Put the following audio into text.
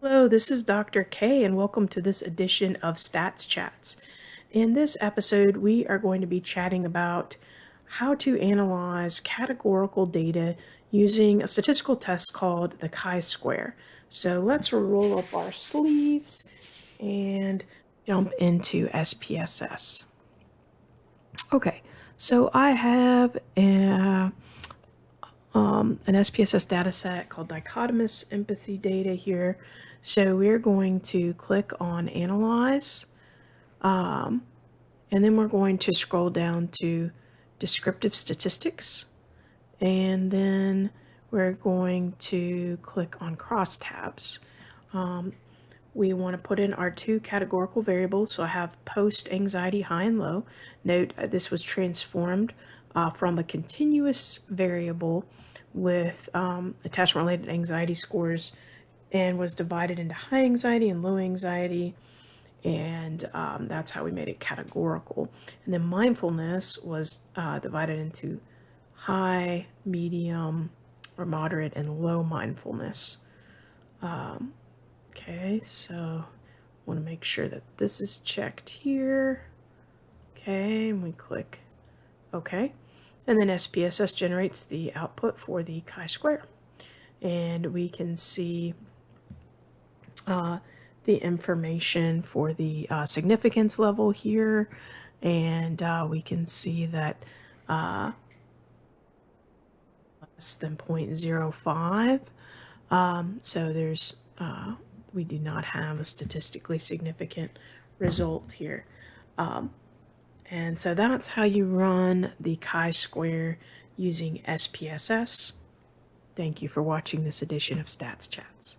Hello, this is Dr. K, and welcome to this edition of Stats Chats. In this episode, we are going to be chatting about how to analyze categorical data using a statistical test called the chi-square. So let's roll up our sleeves and jump into SPSS. Okay, so I have an SPSS dataset called dichotomous empathy data here. So we're going to click on Analyze, and then we're going to scroll down to Descriptive Statistics, and then we're going to click on Crosstabs. We want to put in our two categorical variables. So I have post-anxiety high and low. Note this was transformed from a continuous variable with attachment-related anxiety scores and was divided into high anxiety and low anxiety, and that's how we made it categorical. And then mindfulness was divided into high, medium, or moderate, and low mindfulness. Okay, so I want to make sure that this is checked here. Okay, and we click OK. And then SPSS generates the output for the chi-square. And we can see the information for the significance level here. And we can see that less than 0.05. So there's we do not have a statistically significant result here. And so that's how you run the chi-square using SPSS. Thank you for watching this edition of Stats Chats.